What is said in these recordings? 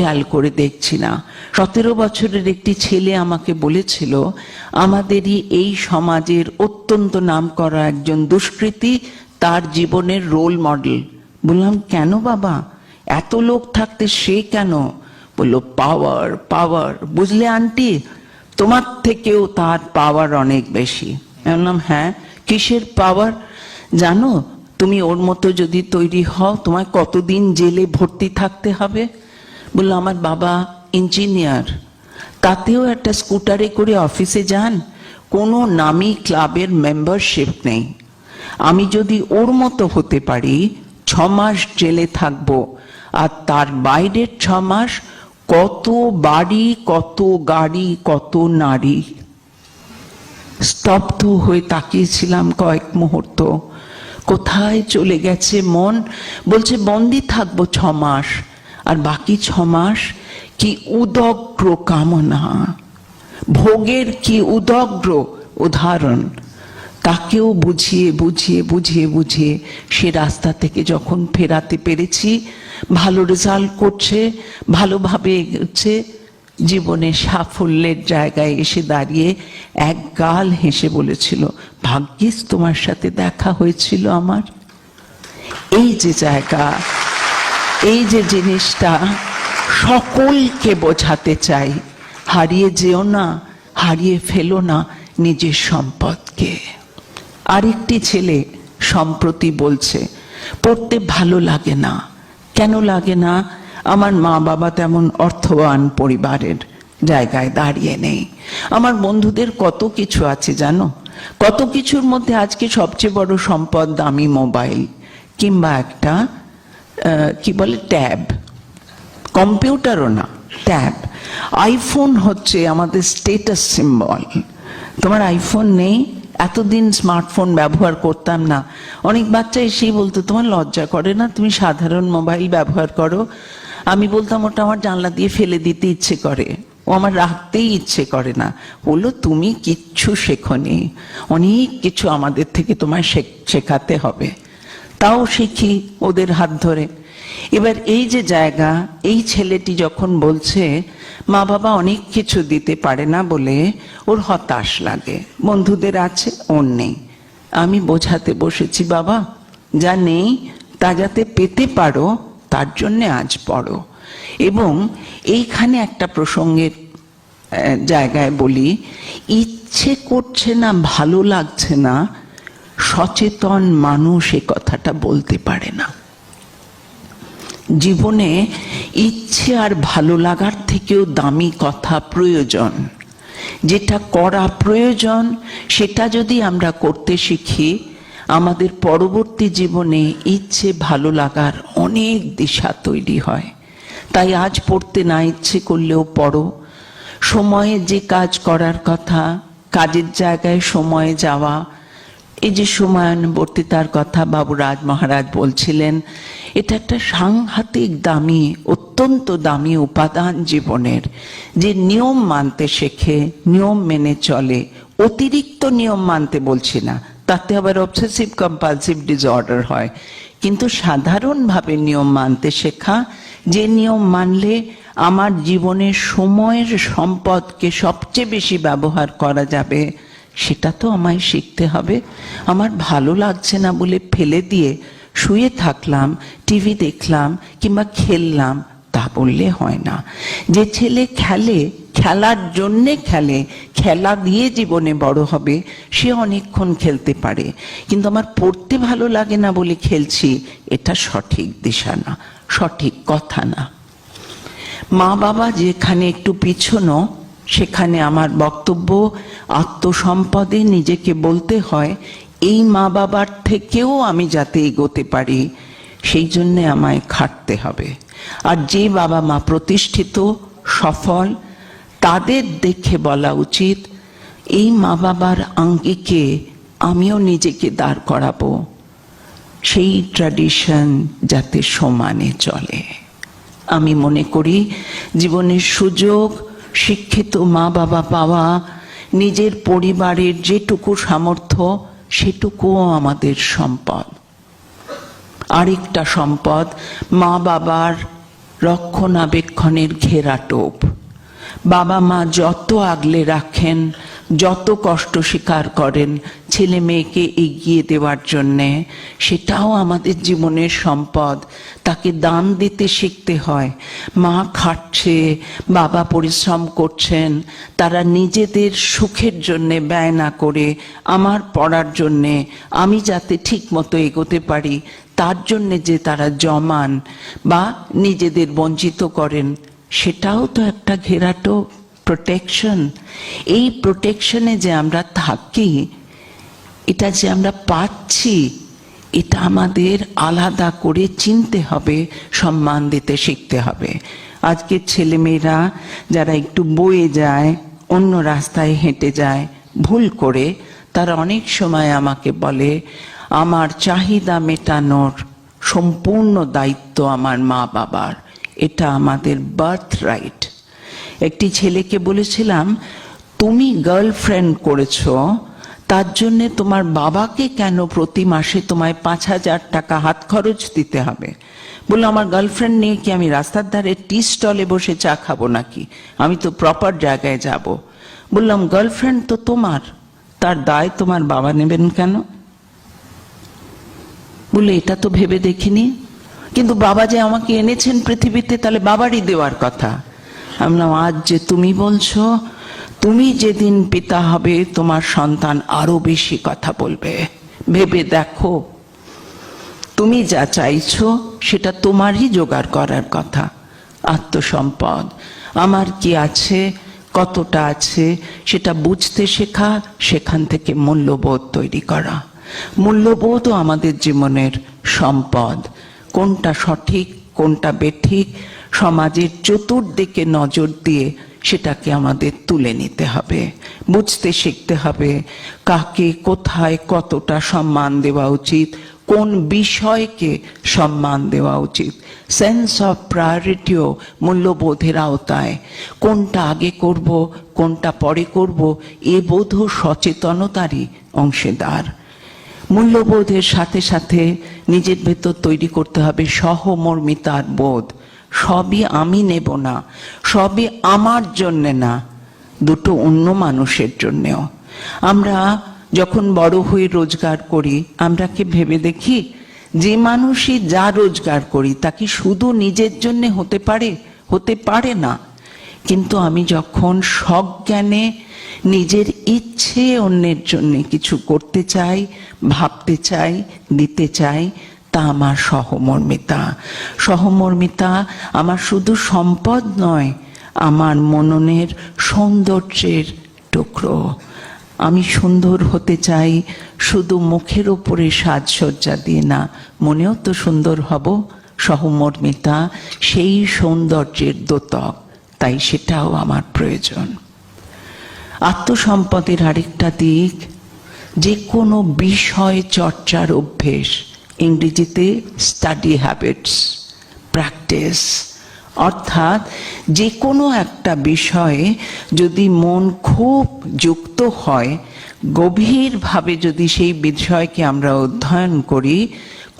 খেয়াল করে দেখছি না। 17 বছরের একটি ছেলে আমাকে বলেছিল, আমাদেরই এই সমাজের অত্যন্ত নামকরা একজন দুষ্কৃতী তার জীবনের রোল মডেল। বললাম, কেন বাবা, এত লোক থাকতে সে কেন? বলল, পাওয়ার পাওয়ার। বুঝলে আন্টি, তোমার থেকেও তার পাওয়ার অনেক বেশি। বললাম, হ্যাঁ, কিসের পাওয়ার? জানো, তুমি ওর মতো যদি তৈরি হও, তোমায় কতদিন জেলে ভর্তি থাকতে হবে? বললো, আমার বাবা ইঞ্জিনিয়ার, তাতেও একটা স্কুটারে করে অফিসে যান, কোনো নামী ক্লাবের মেম্বারশিপ নেই। আমি যদি ওর মতো হতে পারি, 6 মাস জেলে থাকবো, আর তার বাইরের 6 মাস কত বাড়ি, কত গাড়ি, কত নারী। স্তব্ধ হয়ে তাকিয়েছিলাম কয়েক মুহূর্ত। কোথায় চলে গেছে মন? বলছে, বন্দি থাকবো 6 মাস, আর বাকি 6 মাস কি উদগ্র কামনা, ভোগের কি উদগ্র উদাহরণ। তাকেও বুঝিয়ে বুঝিয়ে বুঝিয়ে বুঝিয়ে সে রাস্তা থেকে যখন ফেরাতে পেরেছি, ভালো রেজাল্ট করছে, ভালোভাবে এগোচ্ছে, জীবনে সাফল্যের জায়গায় এসে দাঁড়িয়ে এক গাল হেসে বলেছিল, ভাগ্যিস তোমার সাথে দেখা হয়েছিল আমার। এই যে জায়গা, এই যে জিনিসটা সকলকে বোঝাতে চাই, হারিয়ে যেও না, হারিয়ে ফেলো না নিজের সম্পদকে। আরেকটি ছেলে সম্প্রতি বলছে, পড়তে ভালো লাগে না। কেন লাগে না? আমার মা বাবা তেমন অর্থবান পরিবারের জায়গায় দাঁড়িয়ে নেই। আমার বন্ধুদের কত কিছু আছে জানো, কত কিছুর মধ্যে আজকে সবচেয়ে বড় সম্পদ দামি মোবাইল, কিংবা একটা কি বলে ট্যাব, কম্পিউটারও না, ট্যাব। আইফোন হচ্ছে আমাদের স্টেটাস সিম্বল। তোমার আইফোন নেই? এতদিন স্মার্টফোন ব্যবহার করতাম না। অনেক বাচ্চা এসেই বলতো, তোমার লজ্জা করে না, তুমি সাধারণ মোবাইল ব্যবহার করো? আমি বলতাম, ওটা আমার জানলা দিয়ে ফেলে দিতে ইচ্ছে করে, ও আমার রাখতেই ইচ্ছে করে না। বললো, তুমি কিচ্ছু শেখোনি, অনেক কিছু আমাদের থেকে তোমায় শেখাতে হবে। তাও শিখি ওদের হাত ধরে। এবার এই যে জায়গা, এই ছেলেটি যখন বলছে মা বাবা অনেক কিছু দিতে পারে না বলে ওর হতাশ লাগে, বন্ধুদের আছে, ওর নেই। আমি বোঝাতে বসেছি, বাবা যা নেই তা যাতে পেতে পারো তার জন্যে আজ পড়ো। এবং এইখানে একটা প্রসঙ্গের জায়গায় বলি, ইচ্ছে করছে না, ভালো লাগছে না, সচেতন মানুষ এ কথাটা বলতে পারে না। জীবনে ইচ্ছে আর ভালো লাগার থেকেও দামি কথা প্রয়োজন। যেটা করা প্রয়োজন সেটা যদি আমরা করতে শিখি, আমাদের পরবর্তী জীবনে ইচ্ছে ভালো লাগার অনেক দিশা তৈরি হয়। তাই আজ পড়তে না ইচ্ছে করলেও পড়ো। সময়ে যে কাজ করার কথা, কাজের জায়গায় সময়ে যাওয়া, এই যে সময়ানুবর্তিতার কথা বাবুরাজ মহারাজ বলছিলেন, এটা একটা সাংঘাতিক দামি, অত্যন্ত দামি উপাদান জীবনের। যে নিয়ম মানতে শেখে, নিয়ম মেনে চলে, অতিরিক্ত নিয়ম মানতে বলছি না, তাতে আবার অবসেসিভ কম্পালসিভ ডিসঅর্ডার হয়, কিন্তু সাধারণভাবে নিয়ম মানতে শেখা, যে নিয়ম মানলে আমার জীবনের সময়ের সম্পদকে সবচেয়ে বেশি ব্যবহার করা যাবে, সেটা তো আমায় শিখতে হবে। আমার ভালো লাগছে না বলে ফেলে দিয়ে শুয়ে থাকলাম, টিভি দেখলাম কিংবা খেললাম, তা বললে হয় না। যে ছেলে খেলে, খেলার জন্যে খেলে, খেলা দিয়ে জীবনে বড় হবে, সে অনেকক্ষণ খেলতে পারে। কিন্তু আমার পড়তে ভালো লাগে না বলে খেলছি, এটা সঠিক দিশা না, সঠিক কথা না। মা বাবা যেখানে একটু পিছনো, সেখানে আমার বক্তব্য, আত্মসম্পদে নিজেকে বলতে হয়, এই মা বাবার থেকেও আমি যাতে এগোতে পারি, সেই জন্যে আমায় খাটতে হবে। আর যে বাবা মা প্রতিষ্ঠিত, সফল, তাদের দেখে বলা উচিত, এই মা বাবার আঙ্গিকে আমিও নিজেকে দাঁড় করাবো, সেই ট্র্যাডিশন যাতে সমানে চলে। আমি মনে করি জীবনের সুযোগ, শিক্ষিত মা বাবা পাওয়া, নিজের পরিবারের যেটুকু সামর্থ্য, সেটুকুও আমাদের সম্পদ। আরেকটা সম্পদ, মা বাবার রক্ষণাবেক্ষণের ঘেরাটোপ। বাবা মা যত আগলে রাখেন, যত কষ্ট স্বীকার করেন ছেলে মেয়েকে এগিয়ে দেওয়ার জন্যে, সেটাও আমাদের জীবনের সম্পদ। তাকে দান দিতে শিখতে হয়। মা খাটছে, বাবা পরিশ্রম করছেন, তারা নিজেদের সুখের জন্যে ব্যয় না করে আমার পড়ার জন্যে, আমি যাতে ঠিক মতো এগোতে পারি তার জন্যে যে তারা জমান বা নিজেদের বঞ্চিত করেন, সেটাও তো একটা ঘেরাটো, প্রোটেকশন। এই প্রোটেকশনে যে আমরা থাকি, এটা যে আমরা পাচ্ছি, এটা আমাদের আলাদা করে চিনতে হবে, সম্মান দিতে শিখতে হবে। আজকের ছেলেমেয়েরা যারা একটু বয়ে যায়, অন্য রাস্তায় হেঁটে যায় ভুল করে, তারা অনেক সময় আমাকে বলে আমার চাহিদা মেটানোর সম্পূর্ণ দায়িত্ব আমার মা বাবার, এটা আমাদের বার্থ রাইট। একটি ছেলেকে বলেছিলাম, তুমি গার্লফ্রেন্ড করেছো, তার জন্যে তোমার বাবাকে কেন প্রতি মাসে তোমায় 5,000 টাকা হাত খরচ দিতে হবে? বললো, আমার গার্লফ্রেন্ড নিয়ে কি আমি রাস্তার ধারে টি স্টলে বসে চা খাবো নাকি? আমি তো প্রপার জায়গায় যাব। বললাম, গার্লফ্রেন্ড তো তোমার, তার দায় তোমার বাবা নেবেন কেন? বলে, এটা তো ভেবে দেখিনি, কিন্তু বাবা যে আমাকে এনেছেন পৃথিবীতে, তাহলে বাবারই দেওয়ার কথা। আমি বললাম, আজ যে তুমি বলছো, তুমি যেদিন পিতা হবে তোমার সন্তান আরো বেশি কথা বলবে। ভেবে দেখো, তুমি যা চাইছো সেটা তোমারই জোগাড় করার কথা। আত্মসম্পদ, আমার কি আছে, কতটা আছে, সেটা বুঝতে শেখা, সেখান থেকে মূল্যবোধ তৈরি করা। মূল্যবোধও আমাদের জীবনের সম্পদ। কোনটা সঠিক, কোনটা বেঠিক, সমাজের চতুর্দিকে নজর দিয়ে সেটাকে আমাদের তুলে নিতে হবে, বুঝতে শিখতে হবে কাকে কোথায় কতটা সম্মান দেওয়া উচিত, কোন বিষয়কে সম্মান দেওয়া উচিত। সেন্স অফ প্রায়োরিটিও মূল্যবোধের আওতায়। কোনটা আগে করব, কোনটা পরে করব, এ বোধও সচেতনতারই অংশীদার। মূল্যবোধের সাথে সাথে নিজের ভেতর তৈরি করতে হবে সহমর্মিতার বোধ। সবই আমি নেব না, সবই আমার জন্যে না, দুটো অন্য মানুষের জন্যেও। আমরা যখন বড় হয়ে রোজগার করি, আমরা কি ভেবে দেখি যে মানুষই যা রোজগার করি তা কি শুধু নিজের জন্যে হতে পারে? হতে পারে না। কিন্তু আমি যখন সজ্ঞানে নিজের ইচ্ছে অন্যের জন্য কিছু করতে চাই, ভাবতে চাই, দিতে চাই, তা আমার সহমর্মিতা। সহমর্মিতা আমার শুধু সম্পদ নয়, আমার মননের সৌন্দর্যের টুকরো। আমি সুন্দর হতে চাই শুধু মুখের উপরে সাজসজ্জা দিয়ে না, মনেও তো সুন্দর হব। সহমর্মিতা সেই সৌন্দর্যের দ্যোতক, তাই সেটাও আমার প্রয়োজন। আত্মসম্পদের আরেকটা দিক, যে কোনো বিষয় চর্চার অভ্যেস, ইংরেজিতে স্টাডি হ্যাবিটস, প্র্যাকটিস। অর্থাৎ যে কোনো একটা বিষয়ে যদি মন খুব যুক্ত হয়, গভীরভাবে যদি সেই বিষয়কে আমরা অধ্যয়ন করি,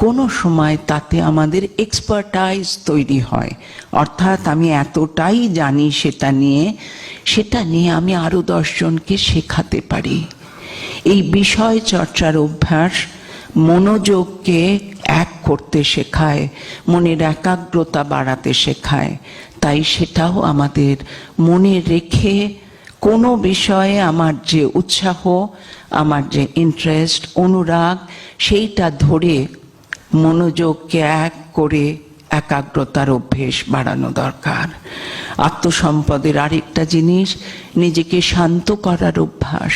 কোনো সময় তাতে আমাদের এক্সপার্টাইজ তৈরি হয়। অর্থাৎ আমি এতটাই জানি সেটা নিয়ে আমি আরো 10 জনকে শেখাতে পারি। এই বিষয় চর্চার অভ্যাস মনোযোগকে এক করতে শেখায়, মনের একাগ্রতা বাড়াতে শেখায়। তাই সেটাও আমাদের মনে রেখে কোনো বিষয়ে আমার যে উৎসাহ, আমার যে ইন্টারেস্ট, অনুরাগ, সেইটা ধরে মনোযোগকে এক করে একাগ্রতার অভ্যেস বাড়ানো দরকার। আত্মসম্পদের আরেকটা জিনিস, নিজেকে শান্ত করার অভ্যাস।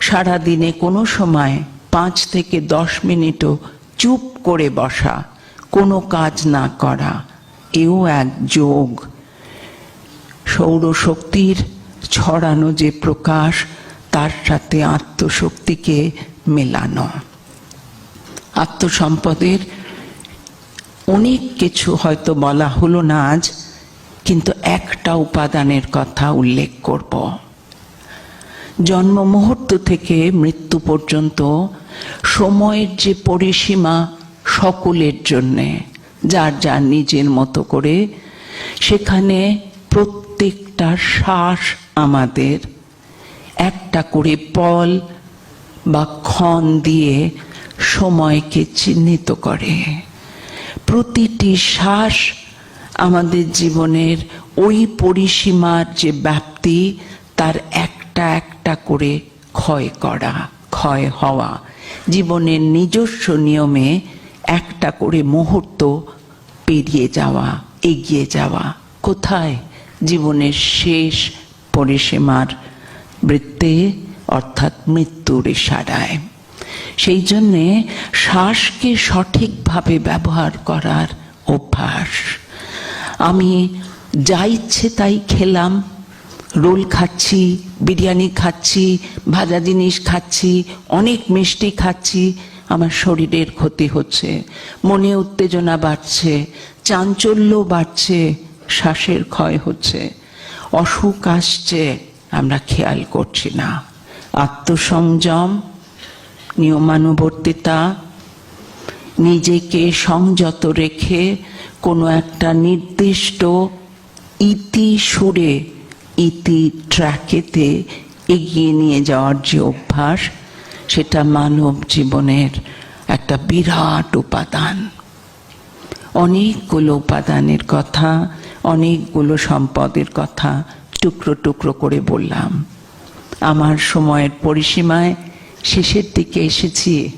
সারাদিনে কোনো সময় 5 থেকে 10 মিনিটও চুপ করে বসা, কোনো কাজ না করা, এও এক যোগ। সৌরশক্তির ছড়ানো যে প্রকাশ, তার সাথে আত্মশক্তিকে মেলানো। আত্মসম্পদের অনেক কিছু হয়তো বলা হলো না আজ, কিন্তু একটা উপাদানের কথা উল্লেখ করব। জন্ম মুহূর্ত থেকে মৃত্যু পর্যন্ত সময়ের যে পরিসীমা সকলের জন্যে, যার যার নিজের মতো করে সেখানে প্রত্যেকটা শ্বাস আমাদের একটা করে পল বা ক্ষণ দিয়ে সময়কে চিহ্নিত করে। প্রতিটি শ্বাস আমাদের জীবনের ওই পরিসীমার যে ব্যাপ্তি, তার একটা একটা করে ক্ষয় হওয়া, জীবনের নিজস্ব নিয়মে একটা করে মুহূর্ত পেরিয়ে যাওয়া, এগিয়ে যাওয়া। কোথায়? জীবনের শেষ পরিসীমার বৃত্তে, অর্থাৎ মৃত্যুর ইশারায়। সেই জন্যে শ্বাসকে সঠিকভাবে ব্যবহার করার অভ্যাস। আমি যা ইচ্ছে তাই খেলাম, রোল খাচ্ছি, বিরিয়ানি খাচ্ছি, ভাজা জিনিস খাচ্ছি, অনেক মিষ্টি খাচ্ছি, আমার শরীরের ক্ষতি হচ্ছে, মনে উত্তেজনা বাড়ছে, চাঞ্চল্য বাড়ছে, শ্বাসের ক্ষয় হচ্ছে, অসুখ আসছে, আমরা খেয়াল করছি না। আত্মসংযম, নিয়মানুবর্তিতা, নিজেকে সংযত রেখে কোনো একটা নির্দিষ্ট ইতি সুরে, ইতি ট্র্যাকেতে এগিয়ে নিয়ে যাওয়ার যে অভ্যাস, সেটা মানব জীবনের একটা বিরাট উপাদান। অনেকগুলো উপাদানের কথা, অনেকগুলো সম্পদের কথা টুকরো টুকরো করে বললাম। আমার সময়ের পরিসীমায় শেষের দিকে এসেছি।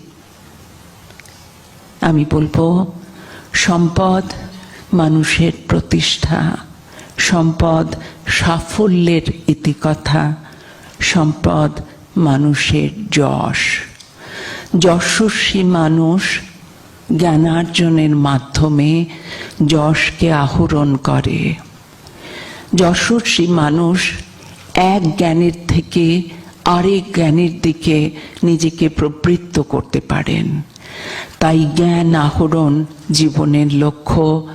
আমি বলবো, সম্পদ মানুষের প্রতিষ্ঠা, সম্পদ সাফল্যের ইতিকথা, সম্পদ মানুষের যশ। যশস্বী মানুষ জ্ঞানার্জনের মাধ্যমে যশকে আহরণ করে। যশস্বী মানুষ এক জ্ঞানের থেকে আরেক জ্ঞানের দিকে নিজেকে প্রবৃত্ত করতে পারেন। তাই জ্ঞান আহরণ জীবনের লক্ষ্য।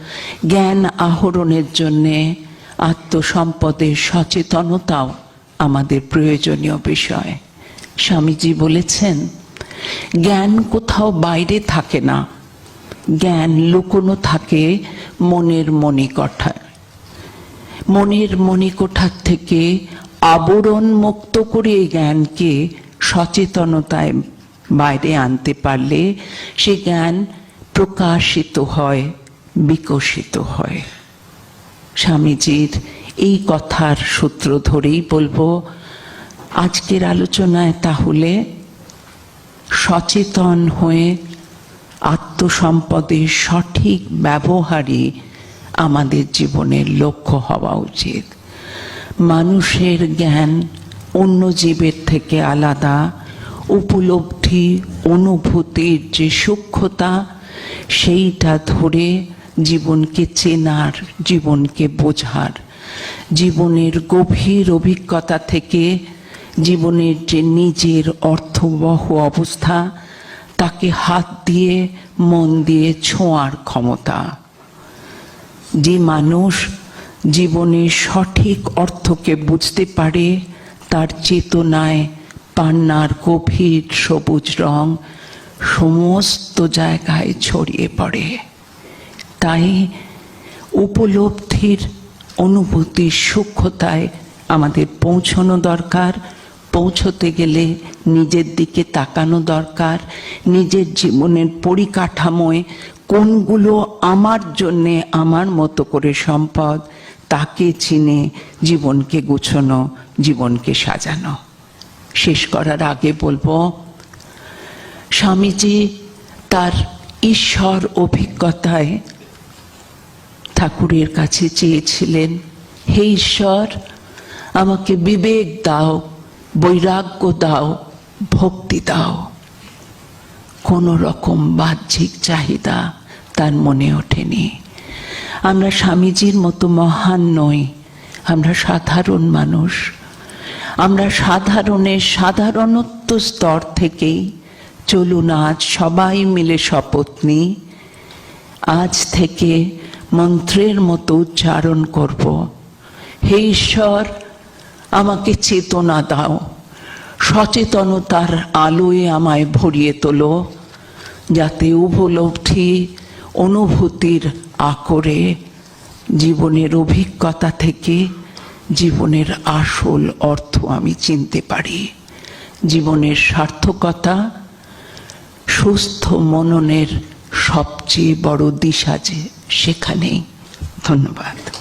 জ্ঞান আহরণের জন্যে আত্মসম্পদের সচেতনতাও আমাদের প্রয়োজনীয় বিষয়। স্বামীজি বলেছেন, জ্ঞান কোথাও বাইরে থাকে না, জ্ঞান লুকোনো থাকে মনের মণিকোঠায়। মনের মণিকোঠার থেকে আবরণ মুক্ত করে জ্ঞানকে সচেতনতায় বাইরে আনতে পারলে সে জ্ঞান প্রকাশিত হয়, বিকশিত হয়। স্বামীজির এই কথার সূত্র ধরেই বলবো, আজকের আলোচনায় তাহলে সচেতন হয়ে আত্মসম্পদের সঠিক ব্যবহারই আমাদের জীবনের লক্ষ্য হওয়া উচিত। মানুষের জ্ঞান অন্য জীবের থেকে আলাদা। উপলব্ধি, অনুভূতির যে সূক্ষ্মতা, সেইটা ধরে জীবনকে চেনার, জীবনকে বোঝার, জীবনের গভীর অভিজ্ঞতা থেকে জীবনের যে নিজের অর্থবহ অবস্থা, তাকে হাত দিয়ে মন দিয়ে ছোঁয়ার ক্ষমতা। যে মানুষ জীবনের সঠিক অর্থকে বুঝতে পারে, তার চেতনায় পান্নার গভীর সবুজ রং সমস্ত জায়গায় ছড়িয়ে পড়ে। তাই উপলব্ধির, অনুভূতির সূক্ষ্মতায় আমাদের পৌঁছানো দরকার। পৌঁছতে গেলে নিজের দিকে তাকানো দরকার। নিজের জীবনের পরিকাঠামোয় কোনগুলো আমার জন্যে, আমার মতো করে সম্পদ, তাকে চিনে জীবনকে গুছানো, জীবনকে সাজানো। শেষ করার আগে বলবো, স্বামীজি তার ঈশ্বর অভিজ্ঞতায় ঠাকুরের কাছে চেয়েছিলেন, হে ঈশ্বর, আমাকে বিবেক দাও, বৈরাগ্য দাও, ভক্তি দাও। কোনো রকম বাহ্যিক চাহিদা তার মনে ওঠেনি। আমরা স্বামীজির মতো মহান নই, আমরা সাধারণ মানুষ। আমরা সাধারণের সাধারণত্ব স্তর থেকেই চলুন আজ সবাই মিলে শপথ নিই, আজ থেকে মন্ত্রের মতো উচ্চারণ করব, হে ঈশ্বর, আমাকে চেতনা দাও, সচেতনতার আলোয় আমায় ভরিয়ে তোলো, যাতে উপলব্ধি, অনুভূতির আকরে জীবনের অভিজ্ঞতা থেকে জীবনের আসল অর্থ আমি চিনতে পারি। জীবনের সার্থকতা সুস্থ মননের সবচেয়ে বড় দিশা যে সেখানেই। ধন্যবাদ।